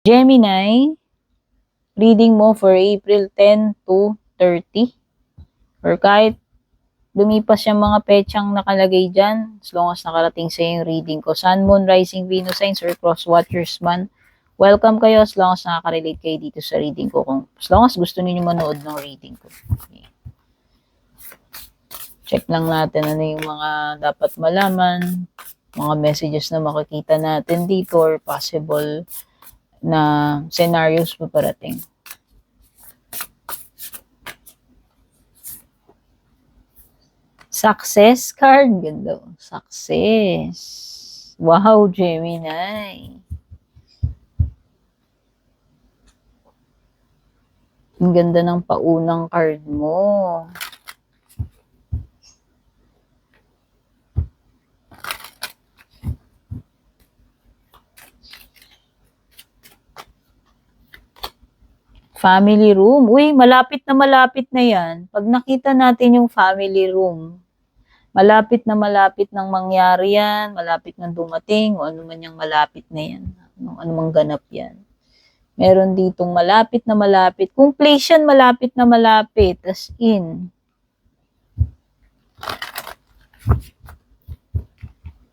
Gemini, reading mo for April 10 to 30. Or kahit lumipas yung mga petsang nakalagay dyan, as long as nakarating sa yung reading ko. Sun, Moon, Rising, Venus signs, or Cross Watchers man. Welcome kayo as long as nakaka-relate kayo dito sa reading ko. As long as gusto niyo manood ng reading ko. Okay. Check lang natin ano yung mga dapat malaman, mga messages na makikita natin dito or possible na scenarios pa parating. Success card. Ganda. Success. Wow, Gemini. Ang ganda ng paunang card mo. Family room. Uy, malapit na yan. Pag nakita natin yung family room, malapit nang mangyari yan, malapit nang dumating, o ano man yung malapit na yan. Ano mang ganap yan. Meron ditong malapit na malapit. Kung place yan, malapit na malapit. As in.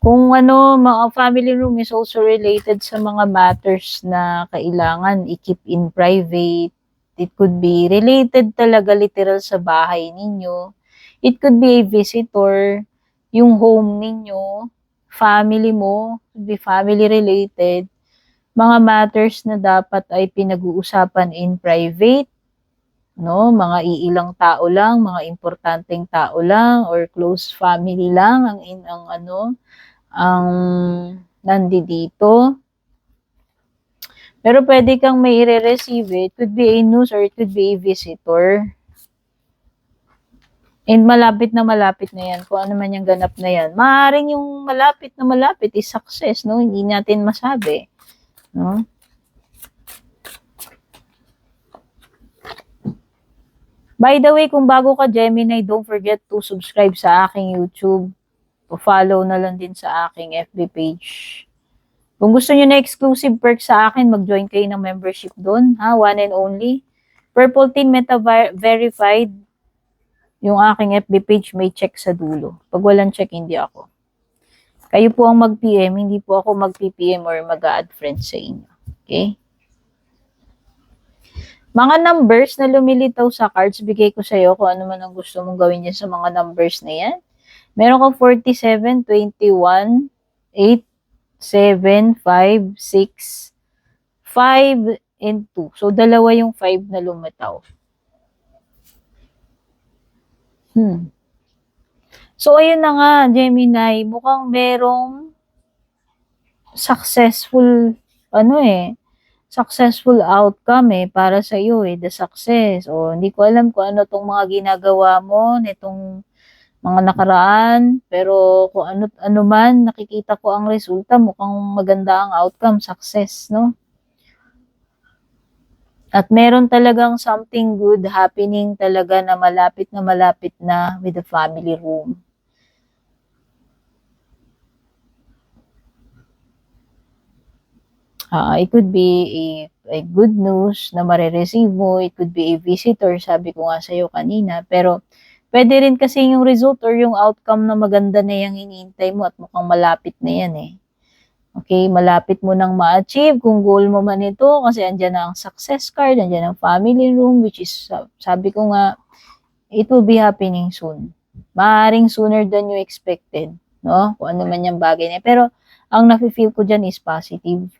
Kung ano, mga family room is also related sa mga matters na kailangan i-keep in private. It could be related talaga literal sa bahay ninyo. It could be a visitor, yung home ninyo, family mo, could be family related. Mga matters na dapat ay pinag-uusapan in private, no? Mga iilang tao lang, mga importanteng tao lang or close family lang ang nandito. Pero pwede kang may i-receive. It could be a news or it could be a visitor. And malapit na yan. Kung ano man yung ganap na yan. Maaaring yung malapit na malapit is success, no? Hindi natin masabi. No? By the way, kung bago ka Gemini, don't forget to subscribe sa aking YouTube. O follow na lang din sa aking FB page. Kung gusto niyo na exclusive perk sa akin, mag-join kayo ng membership doon. One and only. Purple Team Meta Verified. Yung aking FB page may check sa dulo. Pag walang check, hindi ako. Kayo po ang mag-PM, hindi po ako mag-PPM or mag-add friends sa inyo. Okay? Mga numbers na lumilitaw sa cards, bigay ko sa iyo kung ano man ang gusto mong gawin dyan sa mga numbers na yan. Meron kang 47, 21, 8, 7, 5, 6, 5, and 2. So, dalawa yung 5 na lumitaw. So, ayun na nga, Gemini, mukhang merong successful, successful outcome para sa iyo the success. O, hindi ko alam kung ano tong mga ginagawa mo nitong mga nakaraan, pero kung ano man, nakikita ko ang resulta, mukhang maganda ang outcome, success, no? At meron talagang something good happening talaga na malapit na with the family room. It could be a good news na marireceive mo. It could be a visitor, sabi ko nga sa'yo kanina. Pero pwede rin kasi yung result or yung outcome na maganda na yung hinihintay mo at mukhang malapit na yan eh. Okay, malapit mo nang ma-achieve kung goal mo man ito kasi andyan na ang success card, andyan ang family room which is, sabi ko nga, it will be happening soon. Maaaring sooner than you expected, no? Kung ano man yung bagay niya. Pero ang nafe-feel ko dyan is positive.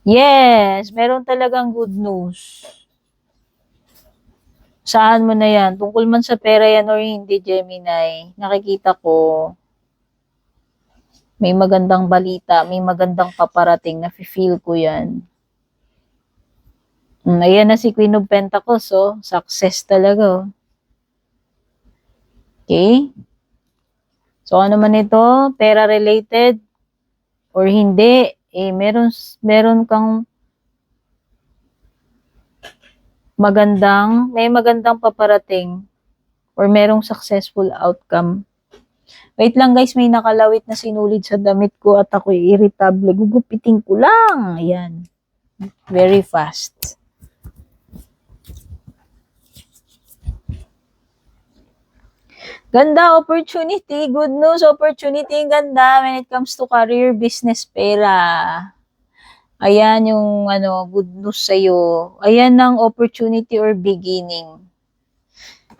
Yes, meron talagang good news. Saan mo na yan? Tungkol man sa pera yan or hindi, Gemini, nakikita ko, may magandang balita, may magandang paparating, nafe-feel ko yan. Ayan na si Queen of Pentacles, success talaga. Okay? So, ano man ito, pera related or hindi, meron kang may magandang paparating or merong successful outcome. Wait lang guys, may nakalawit na sinulid sa damit ko at ako'y irritable. Gugupitin ko lang. Ayan. Very fast. Ganda, opportunity. Good news, opportunity. Ganda when it comes to career, business, pera. Ayan yung good news sa'yo. Ayan ang opportunity or beginning.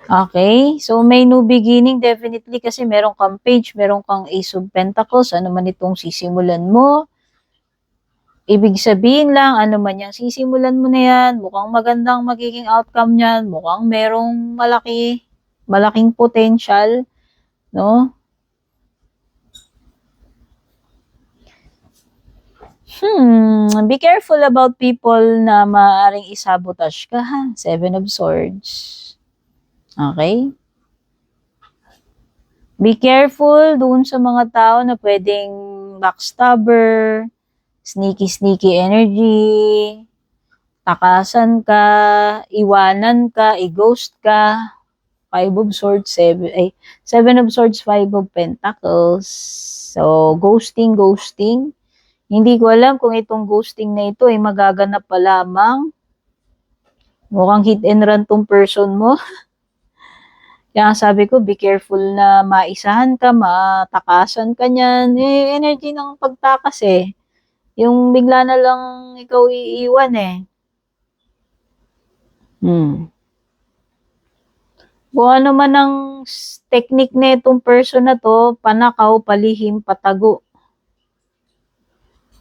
Okay? So, may new beginning definitely kasi meron kang page, meron kang Ace of Pentacles, ano man itong sisimulan mo. Ibig sabihin lang, ano man yung sisimulan mo na yan, mukhang magandang magiging outcome niyan, mukhang merong malaking potential, no? Be careful about people na maaaring isabotage ka, ha? Seven of Swords. Okay? Be careful doon sa mga tao na pwedeng backstabber, sneaky energy, takasan ka, iwanan ka, i-ghost ka. Five of Swords, Seven of Swords, Five of Pentacles. So, ghosting. Hindi ko alam kung itong ghosting na ito ay magaganap pa lamang. Mukhang hit and run tong person mo. Kaya sabi ko, be careful na maisahan ka, matakasan ka niyan. Energy ng pagtakas eh. Yung bigla na lang ikaw iiwan eh. Kung ano man ang technique na itong person na to, panakaw, palihim, patago.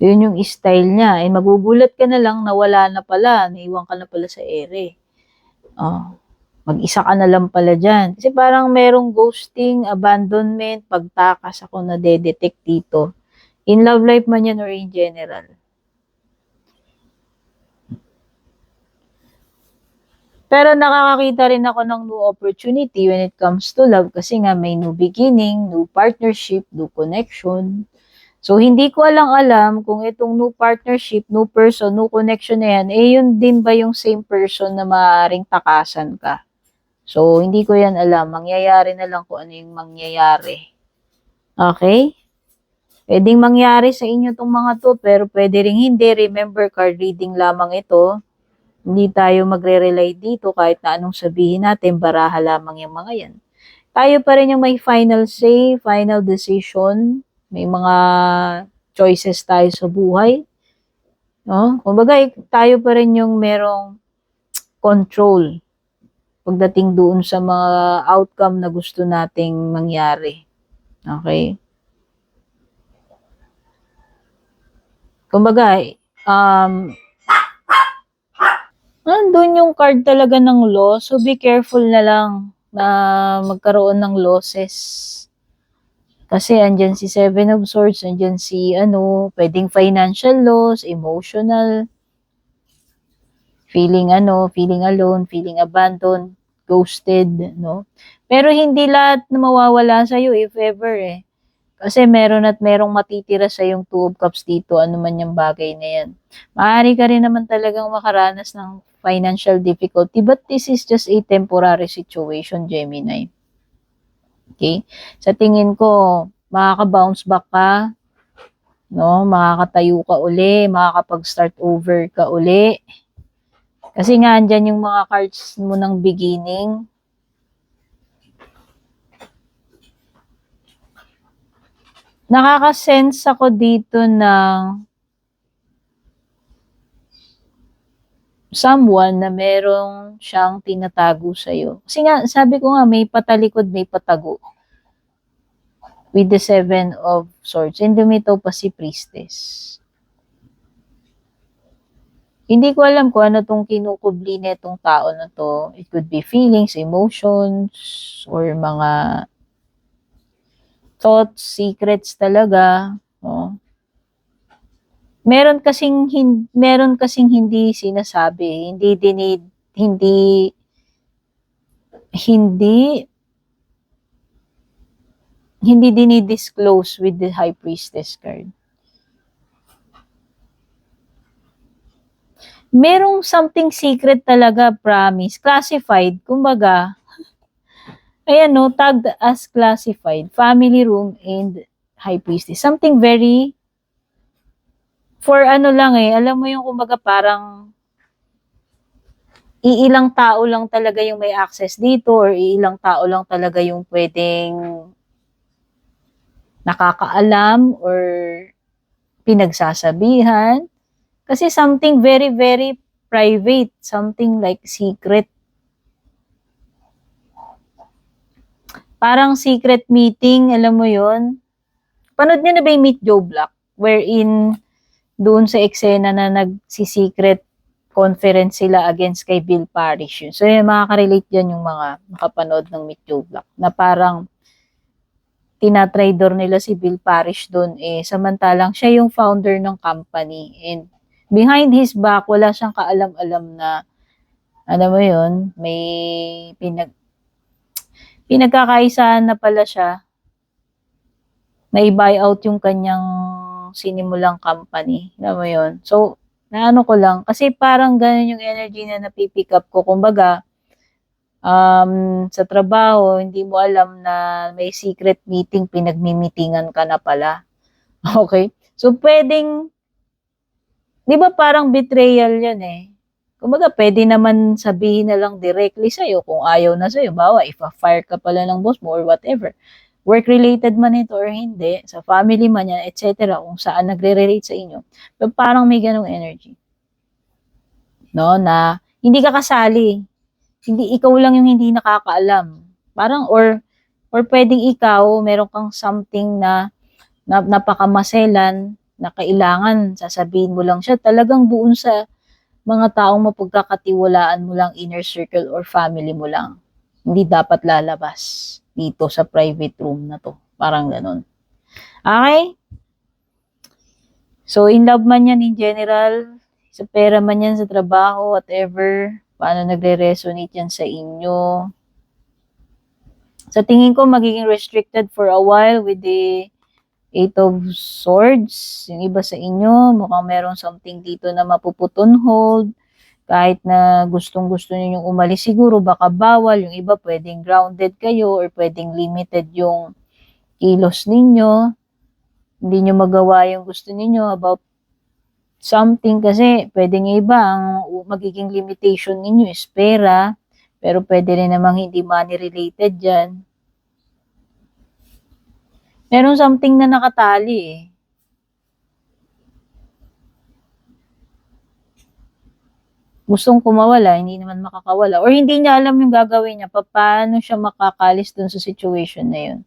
Yun yung style niya. Magugulat ka na lang na wala na pala, naiwan ka na pala sa ere. Mag-isa ka na lang pala dyan. Kasi parang merong ghosting, abandonment, pagtakas ako na detect dito. In love life man yan or in general. Pero nakakakita rin ako ng new opportunity when it comes to love kasi nga may new beginning, new partnership, new connection. So, hindi ko alam kung itong new partnership, new person, new connection na yan, yun din ba yung same person na maaaring takasan ka? So, hindi ko yan alam. Mangyayari na lang kung ano yung mangyayari. Okay? Pwedeng mangyari sa inyo itong mga to, pero pwede rin hindi. Remember, card reading lamang ito. Hindi tayo magre-rely dito kahit na anong sabihin natin, baraha lamang yung mga yan. Tayo pa rin yung may final say, final decision. May mga choices tayo sa buhay. No? Kumbaga, tayo pa rin yung merong control pagdating doon sa mga outcome na gusto nating mangyari. Okay? Kumbaga, nandun yung card talaga ng loss. So, be careful na lang na magkaroon ng losses. Kasi andyan si Seven of Swords, andyan si pwedeng financial loss, emotional, feeling alone, feeling abandoned, ghosted, no? Pero hindi lahat na mawawala sa'yo if ever eh. Kasi merong matitira sa yung Two of Cups dito, ano man yung bagay na yan. Maaari ka rin naman talagang makaranas ng financial difficulty, but this is just a temporary situation, Gemini. Okay? Sa tingin ko, makaka-bounce back ka, no? Makakatayo ka uli, makakapag-start over ka uli. Kasi nga, andyan yung mga cards mo ng beginning. Nakaka-sense ako dito ng someone na merong siyang tinatago sa'yo. Kasi nga, sabi ko nga, may patalikod, may patago. With the Seven of Swords. And dumito pa si Priestess. Hindi ko alam kung ano tong kinukubli netong tao na to. It could be feelings, emotions, or mga thoughts, secrets talaga. No? Meron kasing hindi sinasabi, hindi dinidisclose with the High Priestess card. Merong something secret talaga, promise, classified, kumbaga, Ayan no, tagged as classified, family room and high priestess. Something very, for ano lang alam mo yung kumbaga parang iilang tao lang talaga yung may access dito or iilang tao lang talaga yung pwedeng nakakaalam or pinagsasabihan. Kasi something very, very private, something like secret. Parang secret meeting, alam mo yon. Panood niyo na ba yung Meet Joe Black? Wherein doon sa eksena na nagsi-secret conference sila against kay Bill Parish. Yun. So, yun, makaka-relate yan yung mga nakapanood ng Meet Joe Black na parang tinatraidor nila si Bill Parish doon samantalang siya yung founder ng company and behind his back wala siyang kaalam-alam na alam mo yun may pinagkakaisahan na pala siya na i-buy out yung kanyang sinimulang company. Alam mo yun? So, naano ko lang. Kasi parang ganun yung energy na napipick up ko. Kumbaga, sa trabaho, hindi mo alam na may secret meeting, pinagmimitingan ka na pala. Okay? So, pwedeng, di ba parang betrayal yan eh. Kumbaga, pwede naman sabihin na lang directly sa'yo kung ayaw na sa'yo. Bawa, if fire ka pala ng boss mo or whatever. Work-related man ito or hindi, sa family man yan, etc. Kung saan nagre-relate sa inyo. So, parang may ganong energy. No, na hindi ka kasali. Hindi, ikaw lang yung hindi nakakaalam. Parang, or pwedeng ikaw, meron kang something na napakamaselan, na kailangan, sasabihin mo lang siya, talagang doon sa mga taong mapagkakatiwalaan mo lang, inner circle or family mo lang. Hindi dapat lalabas dito sa private room na to. Parang ganun. Okay? So, in love man yan in general, sa pera man yan, sa trabaho, whatever, paano nagre-resonate yan sa inyo. Sa tingin ko, magiging restricted for a while with the Eight of Swords. Yung iba sa inyo, mukhang meron something dito na mapuputon hold. Kahit na gustong-gusto niyo umalis siguro, baka bawal. Yung iba pwedeng grounded kayo or pwedeng limited yung kilos ninyo. Hindi nyo magawa yung gusto ninyo about something kasi pwedeng iba ang magiging limitation ninyo is pera. Pero pwede rin namang hindi money related dyan. Meron something na nakatali eh. Gustong kumawala, hindi naman makakawala. Or hindi niya alam yung gagawin niya, paano siya makakalis dun sa situation na yun.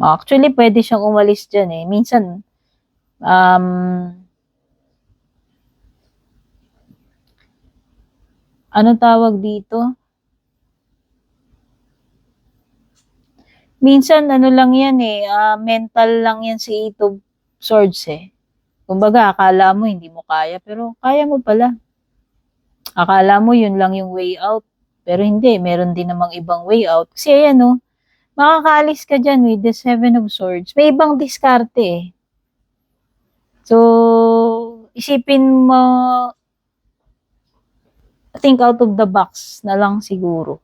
Actually, pwede siyang umalis dyan eh. Minsan, ano tawag dito? Minsan, ano lang yan eh, mental lang yan si Eight of Swords eh. Kumbaga, akala mo hindi mo kaya, pero kaya mo pala. Akala mo yun lang yung way out, pero hindi, meron din namang ibang way out. Kasi ayan oh, makakaalis ka dyan with the Seven of Swords. May ibang diskarte eh. So, isipin mo, think out of the box na lang siguro.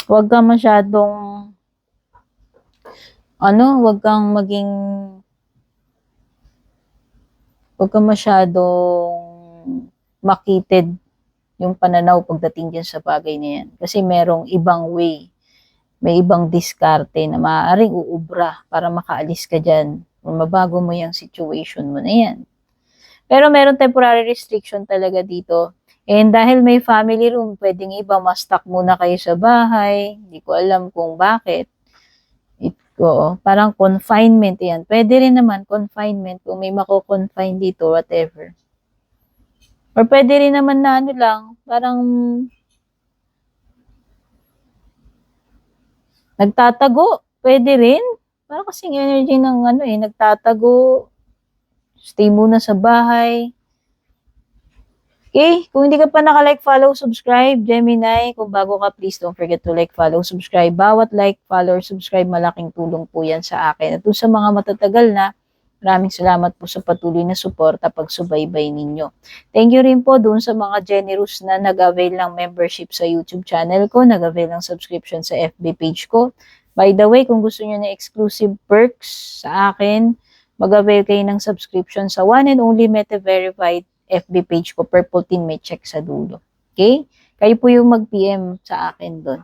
Huwag ka masyadong, huwag kang masyadong makitid yung pananaw pagdating dyan sa bagay na yan. Kasi merong ibang way, may ibang diskarte na maaaring uubra para makaalis ka dyan o mabago mo yung situation mo na yan. Pero meron temporary restriction talaga dito. And dahil may family room, pwedeng iba, ma-stuck muna kayo sa bahay. Hindi ko alam kung bakit. Parang confinement yan. Pwede rin naman confinement kung may mako-confine dito, whatever. Or pwede rin naman na lang, parang nagtatago. Pwede rin. Parang kasing energy ng nagtatago. Stay muna sa bahay. Okay, kung hindi ka pa naka-like, follow, subscribe, Gemini. Kung bago ka, please don't forget to like, follow, subscribe. Bawat like, follow, subscribe, malaking tulong po yan sa akin. At sa mga matatagal na Maraming salamat po sa patuloy na suporta pagsubaybay ninyo. Thank you rin po doon sa mga generous na nag-avail ng membership sa YouTube channel ko, nag-avail ng subscription sa FB page ko. By the way, kung gusto nyo na exclusive perks sa akin, mag-avail kayo ng subscription sa one and only Meta Verified FB page ko, Purple Team, may check sa dulo. Okay? Kayo po yung mag-PM sa akin doon.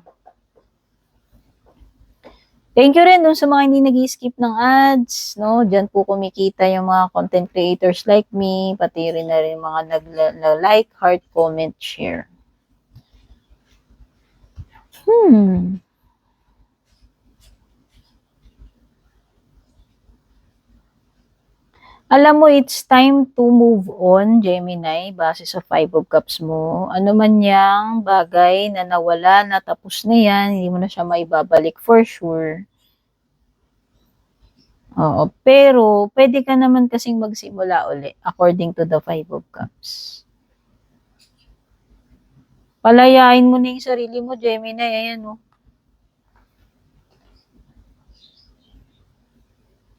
Thank you rin dun sa mga hindi nag-skip ng ads, no? Diyan po kumikita yung mga content creators like me, pati rin na rin mga nag-like, heart, comment, share. Alam mo, it's time to move on, Gemini, base sa Five of Cups mo. Ano man yang bagay na nawala, natapos na yan, hindi mo na siya maibabalik for sure. Oo, pero pwede ka naman kasing magsimula uli according to the Five of Cups. Palayain mo na yung sarili mo, Gemini, ayan o.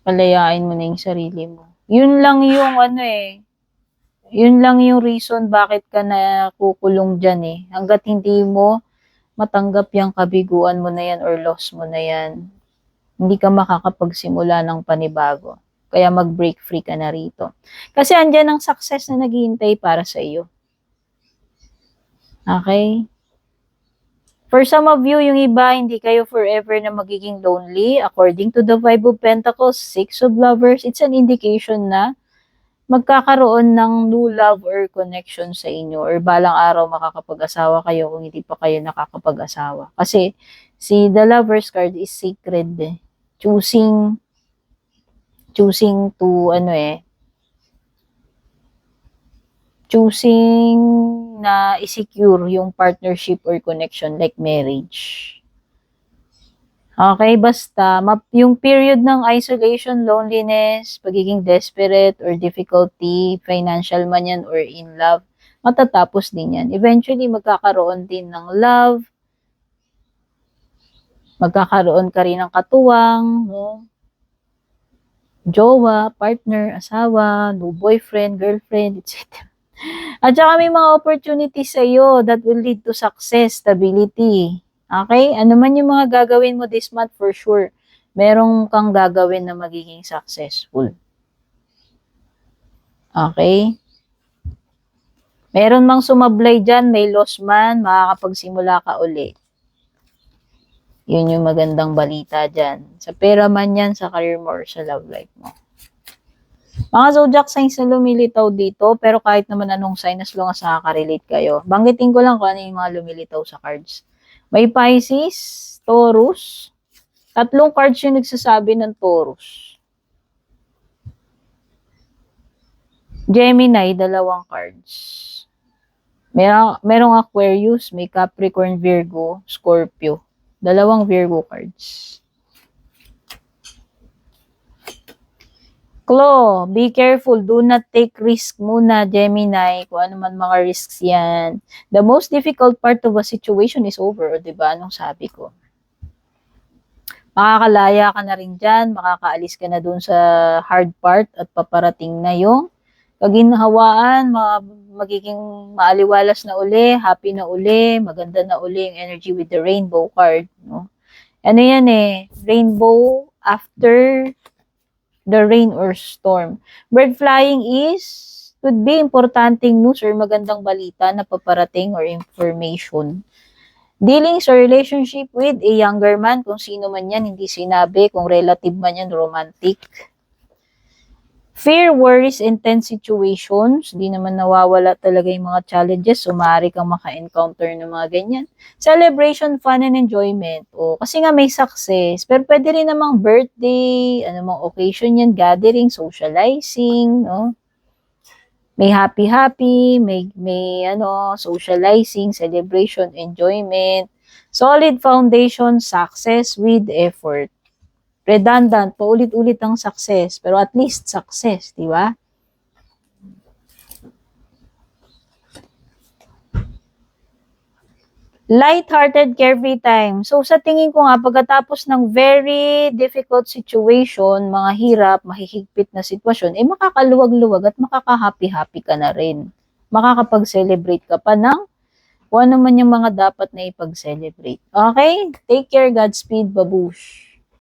Palayain mo na yung sarili mo. Yun lang yung yun lang yung reason bakit ka na kukulong dyan eh. Hanggat hindi mo matanggap yung kabiguan mo na yan or loss mo na yan, hindi ka makakapagsimula ng panibago. Kaya mag-break free ka na rito. Kasi andyan ang success na naghihintay para sa iyo. Okay? For some of you, yung iba, hindi kayo forever na magiging lonely. According to the Five of Pentacles, Six of Lovers, it's an indication na magkakaroon ng new love or connection sa inyo or balang araw makakapag-asawa kayo kung hindi pa kayo nakakapag-asawa. Kasi si the Lovers card is sacred eh. Choosing na i-secure yung partnership or connection like marriage. Okay, basta yung period ng isolation, loneliness, pagiging desperate or difficulty, financial man yan or in love, matatapos din yan. Eventually, magkakaroon din ng love, magkakaroon ka rin ng katuwang, no? Jowa, partner, asawa, no boyfriend, girlfriend, etc. At saka may mga opportunities sa iyo that will lead to success, stability. Okay? Ano man yung mga gagawin mo this month for sure, merong kang gagawin na magiging successful. Okay? Meron mang sumablay dyan, may loss man, makakapagsimula ka uli. Yun yung magandang balita dyan. Sa pera man yan, sa career mo, or sa love life mo. Mga zodiac signs na lumilitaw dito, pero kahit naman anong sign, as long as nakaka-relate kayo. Banggitin ko lang kung ano yung mga lumilitaw sa cards. May Pisces, Taurus. 3 cards yung nagsasabi ng Taurus. Gemini, 2 cards. Merong Aquarius, may Capricorn, Virgo, Scorpio. 2 Virgo cards. Claw, be careful. Do not take risk muna, Gemini. Kung ano man mga risks yan. The most difficult part of a situation is over. O diba? Anong sabi ko? Makakalaya ka na rin dyan. Makakaalis ka na dun sa hard part at paparating na yung kaginhawaan. Magiging maaliwalas na uli, happy na uli, maganda na uli yung energy with the rainbow card. No? Ano yan eh? Rainbow after the rain or storm. Bird flying could be importanteng news or magandang balita na paparating or information. Dealings or relationship with a younger man, kung sino man yan, hindi sinabi, kung relative man yan, romantic. Fear, worries, intense situations, di naman nawawala talaga yung mga challenges, so maaari kang maka-encounter ng mga ganyan. Celebration, fun, and enjoyment. O, kasi nga may success, pero pwede rin namang birthday, anumang occasion yan, gathering, socializing, no? May happy, may socializing, celebration, enjoyment, solid foundation, success with effort. Redundant, paulit-ulit ang success, pero at least success, di ba? Light-hearted, carefree time. So, sa tingin ko nga, pagkatapos ng very difficult situation, mga hirap, mahihigpit na sitwasyon, eh makakaluwag-luwag at makaka-happy-happy ka na rin. Makakapag-celebrate ka pa ng kung ano man yung mga dapat na ipag-celebrate. Okay? Take care, Godspeed, babush.